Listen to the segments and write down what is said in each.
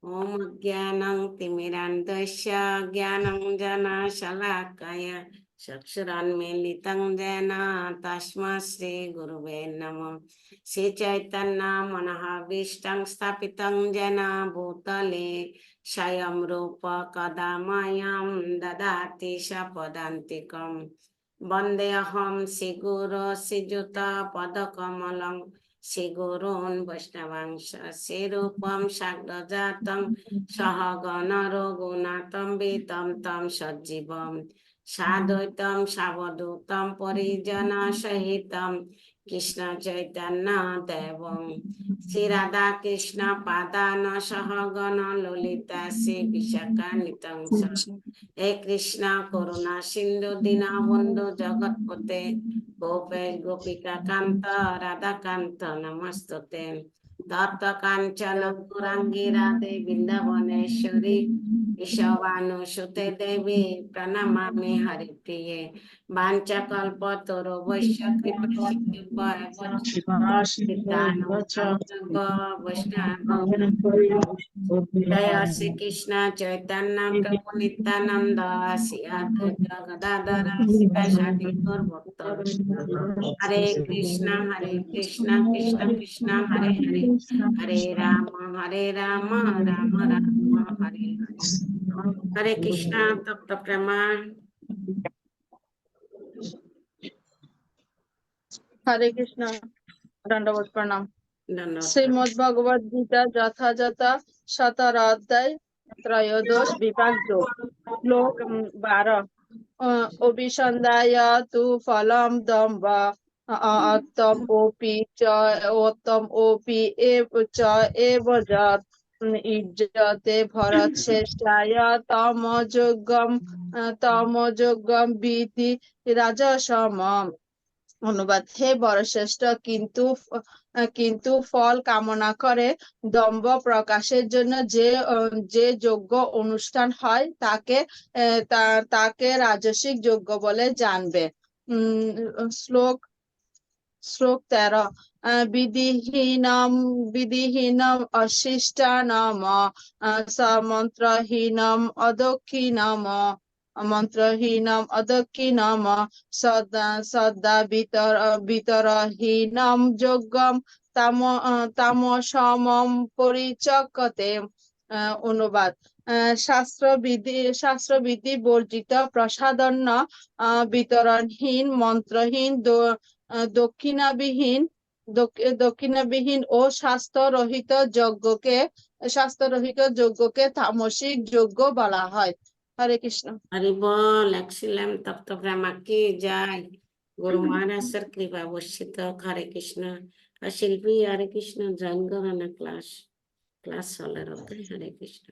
ओम ज्ञानं तिमिरान्धस्य ज्ञानाञ्जनशलाकया चक्षुरुन्मीलितं येन तस्मै श्रीगुरुवे नमः। श्रीचैतन्यमनोभीष्टं स्थापितं येन भूतले स्वयं रूप कदा मह्यं ददाति स्वपदान्तिकम्। वन्देऽहं श्रीगुरो श्रीयुतपदकमलं श्रीगुरून् वैष्णवांश श्रीरूपं साग्रजातं सहगण रघुनाथं वितं तं सजीवं साद्वैतं सावधूतं परिजनसहितं कृष्ण चैतन्य देवं श्रीराधा कृष्ण पादान सहगण ललिता श्री विशाखान्वितं हे कृष्ण करुणा सिंधु दीनबंधु जगतपते गोपेश गोपिका कांत राधा कांत नमस्तुते तप्त कांचन गौरांगी राधे वृंदावनेश्वरी ईशवानुसुते देवी प्रणमामि हरिप्रिये वाञ्छाकल्पतरो वैश्य कृपा जय श्री कृष्ण चैतन्य प्रभु नित्यानंद श्री अद्वैत गदाधर शिवासादि गौर भक्त हरे कृष्ण कृष्ण कृष्ण हरे हरे हरे राम राम राम हरे हरे हरे कृष्ण तप्त प्रमाण हरे कृष्ण दंडवत प्रणाम। धन्यवाद। শ্রীমদ্ ভগবদ গীতা যথাযথ 17 অধ্যায় ত্রয়োদশ বিভাগ যোগ শ্লোক 12 অভিসন্ধায় তু ফলম দম্ভ অত্তম ওপি চ ওত্তম ওপি চ এব যৎ ইজ্জতে ভরত শ্রেষ্ঠায় তমযোগম বিধি রাজসমম। অনুবাদ, হে বরশ্রেষ্ঠ, কিন্তু ফল কামনা করে দম্ভ প্রকাশের জন্য যে যজ্ঞ অনুষ্ঠান হয় তাকে রাজসিক যজ্ঞ বলে জানবে। শ্লোক 13 বিধিহীনম অশিষ্টানাম মন্ত্রহীনম অদক্ষিণম সদা বিতরহীনম যজ্ঞম তামসমম পরিচক্যতে। অনুবাদ, শাস্ত্রবিধি বর্জিত, প্রসাদন্য বিতরণহীন, মন্ত্রহীন, দক্ষিণাবিহীন ও স্বাস্থ্যরহিত যজ্ঞকে তামসিক যজ্ঞ বলা হয়। হরে কৃষ্ণ। हरि बोल। एक्सीलेंट तप्त प्रेमा की जय। गुरु महाराज सर कृपा वर्षित। हरे कृष्ण। शिल्पी हरे कृष्ण जॉइन करो ना क्लास चल रहा है। हरे कृष्ण।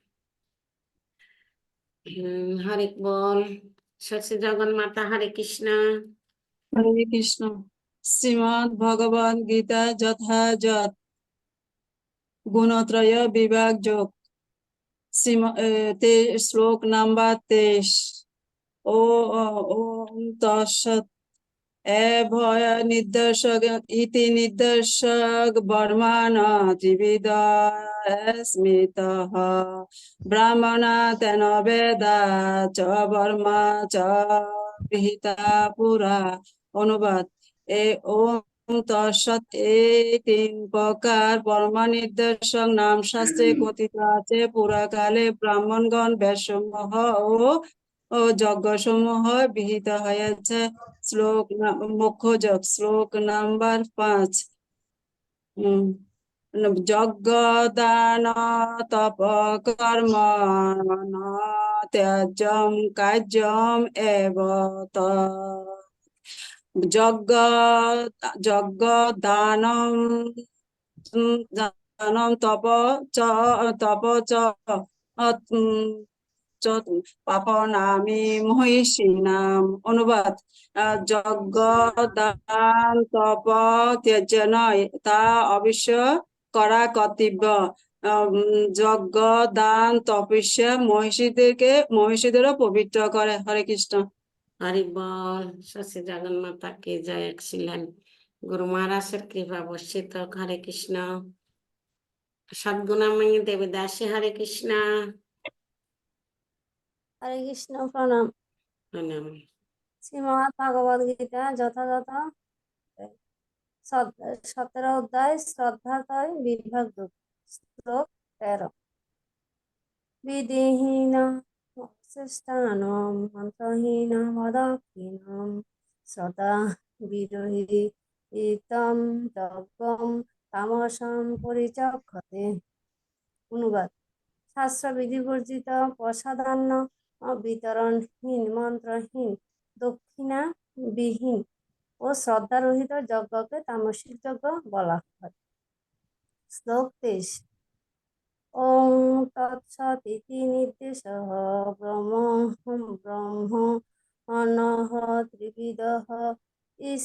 हरे बोल। सच्ची जगन माता हरे कृष्ण। हरे कृष्ण। श्रीमद् भगवद गीता यथायथ गुणत्रय विभाग योग श्लोक नंबर 23 ओम तत्सत् भय निर्देशक इति निर्देशक वर्मान त्रिविध स्मृतः ब्राह्मण तेन वेदा च वर्मा च विहिता पुरा। অনুবাদ, ওম তৎসৎ এই 3 প্রকার পরমানির্দেশক নাম শাস্ত্রে কথিত আছে। পুরাকালে ব্রাহ্মণগণ বেদসমূহ ও যজ্ঞসমূহ বিহিত হয়েছে। শ্লোক মুখ্য যোগ শ্লোক নাম্বার 5 যজ্ঞ দান তপ কর্ম ন ত্যাজ্যম কার্যম এব যজ্ঞ দানম তপ চ পাপনামি মহিষীনাম। অনুবাদ, যজ্ঞ দান তপ ত্যাজ্য নয়, তা অবশ্য করা কর্তব্য। যজ্ঞ দান তপস্যা মহিষীদেরও পবিত্র করে। হরে কৃষ্ণ। हरि बोल। सच्ची जगन माता की जय। एक्सीलेंट। গুরু মহারাজের কৃপা বর্ষিত হোক। হরে কৃষ্ণ। সদ্গুণাময়ী দেবী দাসী হরে কৃষ্ণ। হরে কৃষ্ণ প্রণাম। প্রণাম। শ্রীমৎ ভগবদ গীতা যথাযথ 17 অধ্যায় শ্রদ্ধাতয় বিভাগ 2 শ্লোক 13। বিধিহীন অবশিষ্টানাম মন্ত্রহীন মদক্ষিণম শ্রদ্ধা বিরহিতম যজ্ঞম তামসম পরিচক্ষতে। অনুবাদ: শাস্ত্র বিধি বর্জিত প্রসাদান্ন বিতরণহীন মন্ত্রহীন দক্ষিণা বিহীন ও শ্রদ্ধারহিত যজ্ঞকে তামসিক যজ্ঞ বলা হয়। শ্লোক 23। ওং তৎসদিতি নির্দেশঃ ব্রহ্মণঃ ত্রিবিদঃ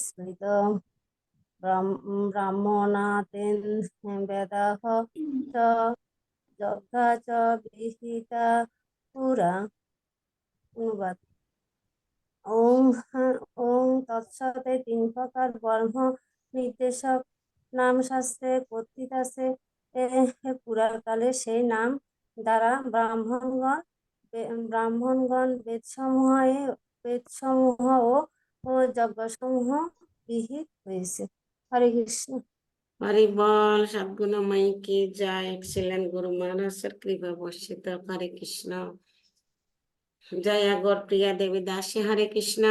স্মৃত ব্রাহ্মণাতেন বেদাঃ চ যজ্ঞা চ বিহিতা পুরা। অনুবাদ: ওং তৎসতে 3 প্রকার ব্রহ্ম নির্দেশক নাম শাস্ত্রে কথিত আছে। পুরাকালে সেই নাম দ্বারা ব্রাহ্মণগণ বেদসমূহ ও যজ্ঞসমূহ বিহিত হয়েছে। হরে কৃষ্ণ। হরি বল। সদ্গুণাময়ী কি জয়। এক্সিলেন্ট গুরু মহারাজের কৃপা বর্ষিত হোক। হরে কৃষ্ণ। জয়া গৌরপ্রিয়া দেবী দাসী হরে কৃষ্ণ।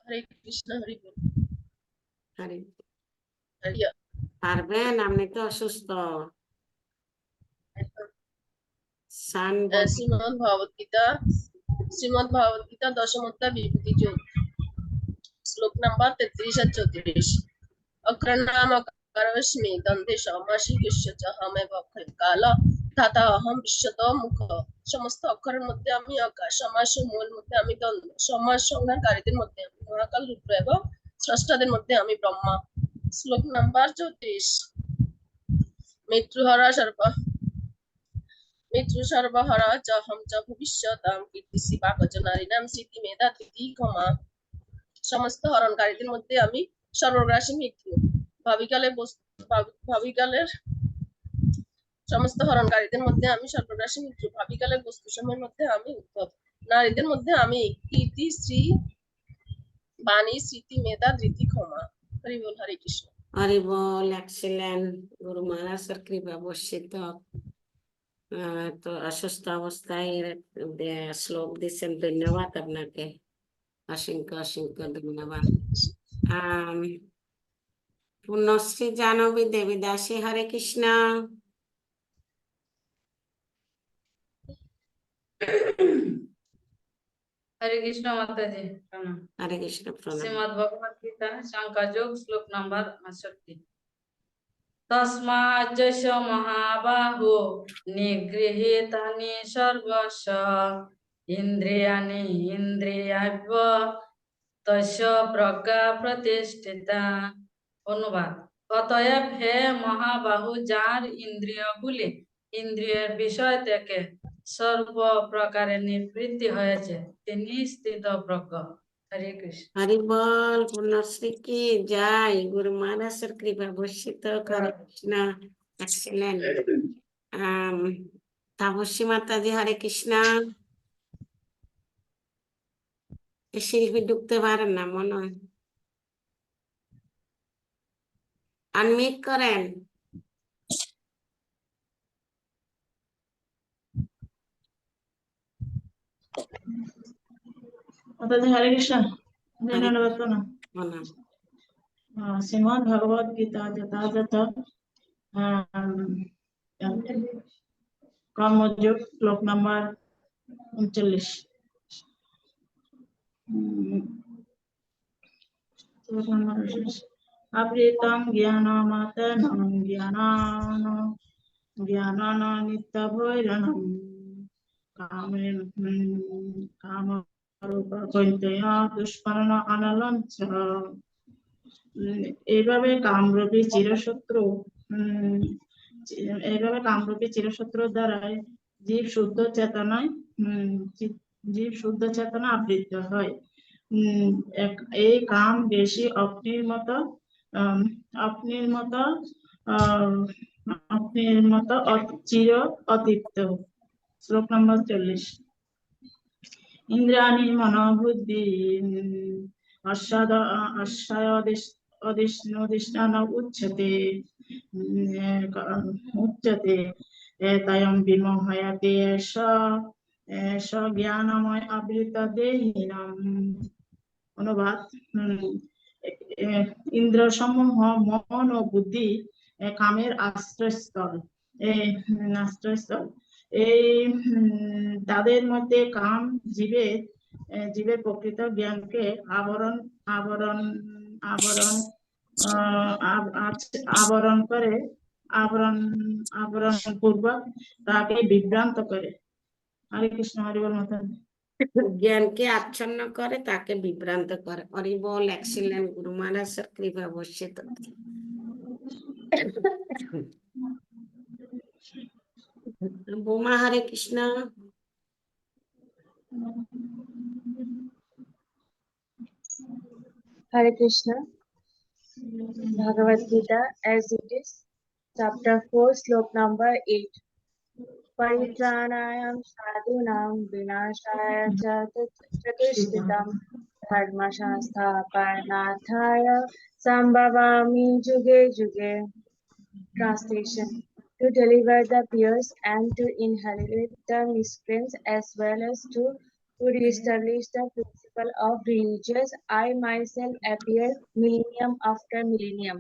হরে কৃষ্ণ। হরি বল। হরে হরি পারবেন? আপনি তো অসুস্থ। সান শ্রীমদ্ ভগবদ গীতা দশম অধ্যায় বিভূতি যোগ শ্লোক নাম্বার 33 আর 34। অক্ষরনাম অকারস্মি দ্বন্দ্বে সমাসি কৃষ্য হমেব অক্ষর কাল ধাতা অহম বিশ্বত মুখ। সমস্ত অক্ষরের মধ্যে আমি অকার, সমাস ও মূল মধ্যে আমি দ্বন্দ্ব, সমাস সংহারকারীদের মধ্যে আমি মহাকাল, রুদ্র এবং স্রষ্টাদের মধ্যে আমি ব্রহ্মা। শ্লোক নাম্বার 34। মৃত্যু সর্বহরা চ হম চ ভবিষ্যতাম কীর্তিসি পাকচ নারীনাম স্মৃতি মেধা তিথি ক্ষমা। সমস্ত হরণকারীদের মধ্যে আমি সর্বগ্রাসী মৃত্যু, ভাবিকালের সমস্ত হরণকারীদের মধ্যে আমি সর্বগ্রাসী মৃত্যু, ভাবিকালের বস্তু সময়ের মধ্যে আমি উদ্ভব, নারীদের মধ্যে আমি কীর্তি, শ্রী, বাণী, স্মৃতি, মেধা, ধৃতি, ক্ষমা। হরি বল। হরে কৃষ্ণ। হরি বল। এক্সিলেন্ট গুরু মহারাজের কৃপা বর্ষিত হোক। তো অসুস্থ অবস্থায় শ্লোক দিচ্ছেন, ধন্যবাদ আপনাকে, অসংখ্য অসংখ্য ধন্যবাদ। পুণ্যশ্রী জাহ্নবী দেবী দাসী হরে কৃষ্ণ। हरे कृष्ण माताजी प्रणाम। हरे कृष्ण प्रणाम। श्रीमद् भगवद गीता शंकर योग श्लोक नंबर 68। तस्मात् जस्य महाबाहो निगृहीतानि सर्वस्य इन्द्रियाणि इन्द्रियाभ्य तस्य प्रज्ञा प्रतिष्ठिता। অনুবাদ: অতএব হে মহাবাহু, যার ইন্দ্রিয়গুলি ইন্দ্রিয়ের বিষয় থেকে সর্ব প্রকারে নিবৃত্তি হয়েছে, তিনি স্থিতপ্রজ্ঞ। হরে কৃষ্ণ। হরি বল। পুণ্যশ্রী কি জয়। গুরু মহারাজের কৃপা বর্ষিত হোক। হরে কৃষ্ণ। এক্সিলেন্ট। তাপস্বী মাতাজি হরে কৃষ্ণ। শিল্পী ঢুকতে পারেন না মনে হয়, আনমিউট করেন। মাতাজি হরে কৃষ্ণ। ধন্যবাদ। প্রণাম। শ্রীমদ্ ভগবদ গীতা যথাযথ কর্মযোগ শ্লোক নাম্বার 39। অপ্রীতম জ্ঞানমাত্রানং জ্ঞানান নিত্যভৈরণম দুষ্পন্ন অনলঞ্চ। এইভাবে কামরূপী চিরশত্রু দ্বারাই জীব শুদ্ধ চেতনা আবৃত হয়। এই কাম বেশি আহ, অগ্নির মতো চির অতৃপ্ত। শ্লোক নম্বর 40। ইন্দ্রাণী মনোবুদ্ধি অধিষ্ঠান উচ্যতে উচ্যতে তয়ং বিমোহয়তে স জ্ঞানময় আবৃত দেহিনাম। অনুবাদ, ইন্দ্র সমূহ মন ও বুদ্ধি কামের আশ্রয়স্থল। এই তাদের মধ্যে কাম জীবের প্রকৃত জ্ঞানকে আবরণ আবরণ আবরণ আবরণ করে আবরণ পূর্বক তাকে বিভ্রান্ত করে। হরে কৃষ্ণ। হরি বল মাতা। জ্ঞানকে আচ্ছন্ন করে, তাকে বিভ্রান্ত করে। হরি বল। এক্সিলেন্ট। গুরু মহারাজের কৃপা বর্ষিত। বোমা। হরে Krishna. Hare Krishna, Bhagavad Gita as it is, chapter 4, slok number 8. Paritranayam sadhunam vinashaya chatushitam dharma sansthapanarthaya sambhavami juge juge. Translation: to deliver the pious and to inherit the miscreants, as well as to re-establish the principle of religious, I myself appear millennium after millennium.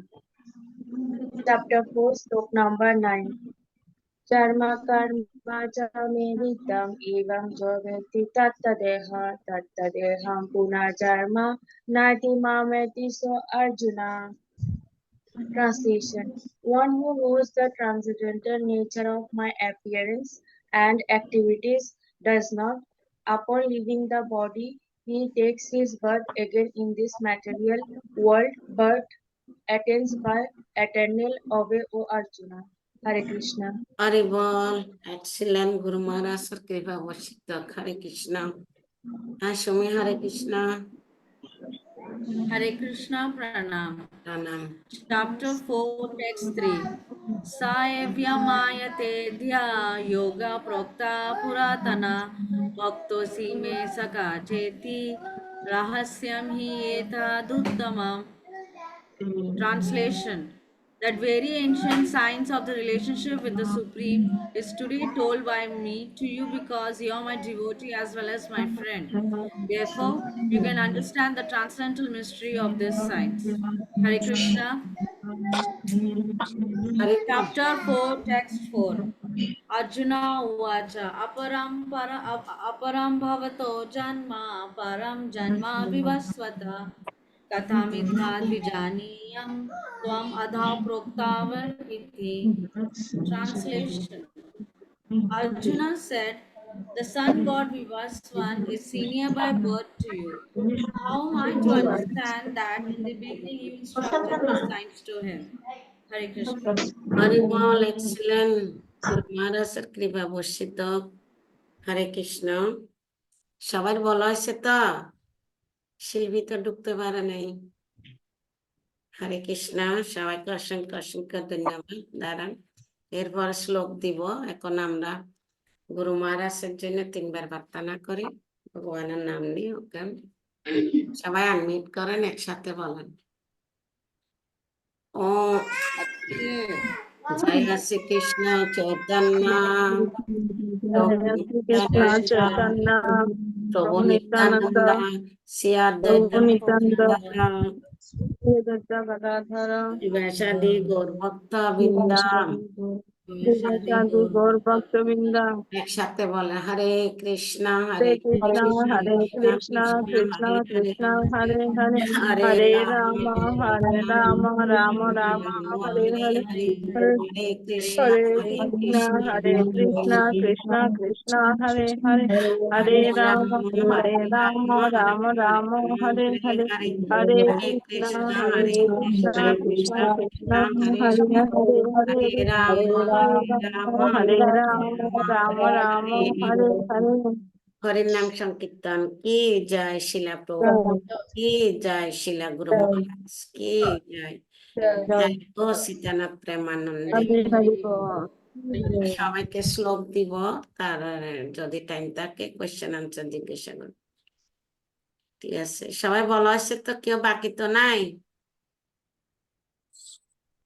Chapter 4, slok number 9. Charma karma cha me vidam evam jo vyakti tattadeham punarjarma nati mameti so Arjuna. Translation: one who knows the transcendental nature of my appearance and activities does not, upon leaving the body, he takes his birth again in this material world, but attains by eternal obey, O Arjuna. Hare Krishna. Hari বল। Excellent. গুরু মহারাজের কৃপা বর্ষিত। হরে কৃষ্ণ। হ্যাঁ Sumi. Hare Krishna. Hare Krishna Pranam. প্রণাম। Chapter 4, Text 3. Saevyamayate dhya yoga prokta puratana bhaktosi me saka cheti rahasyam hi etaduttamam. Translation: that very ancient science of the relationship with the Supreme is today told by me to you because you are my devotee as well as my friend. Therefore, you can understand the transcendental mystery of this science. Hare Krishna. Hare Chapter 4, Text 4. Arjuna Uvacha Aparam Bhavato Janma Param Janma Vivasvata Kathamidha Dvijaniyam Tvam Adha Proktavar Iti. Translation: Arjuna said, the sun god Vivaswan is senior by birth to you. How am I to understand that in the beginning you instructed this science to him? Hare Krishna. Hari বল। Excellent. গুরু মহারাজের কৃপা বর্ষিত। হরে কৃষ্ণ। সবার বলা হয়েছে তো? শিল্পী তো ঢুকতে পারে নাই। হরে কৃষ্ণ। সবাইকে অসংখ্য অসংখ্য ধন্যবাদ। দাঁড়ান, এরপর শ্লোক দিব। এখন আমরা গুরু মহারাজের জন্য 3 বার প্রার্থনা করি, ভগবানের নাম নিয়ে। ওকে, সবাই আনমিউট করেন, একসাথে বলেন। ও জয় শ্রীকৃষ্ণ চৈতন্য প্রভু নিত্যানন্দ শ্রী অদ্বৈত ব্যাসাদি গৌরভক্ত বৃন্দ গৌর ভক্ত বৃন্দ। একসাথে বলে হরে কৃষ্ণ হরে কৃষ্ণ হরে কৃষ্ণ কৃষ্ণ কৃষ্ণ হরে হরে হরে রাম রাম রাম হরে হরে হরে কৃষ্ণ হরে কৃষ্ণ কৃষ্ণ কৃষ্ণ হরে হরে হরে রাম রাম রাম হরে হরে হরে কৃষ্ণ কৃষ্ণ কৃষ্ণ কৃষ্ণ হরে হরে হরে রাম হরে রাম রাম রাম হরে হরে হরির নাম সংকীর্তন কি জয় শিলা প্রভু কি জয় শিলা গুরু মহারাজ কি জয় জয় ও সীতানাথ প্রেমানন্দে। হরে হরে বল। সবাইকে শ্লোক দিব, তার যদি টাইম থাকে কোয়েশ্চেন আনসার জিজ্ঞাসা করব। ঠিক আছে, সবাই বলা আছে তো, কেউ বাকি তো নাই?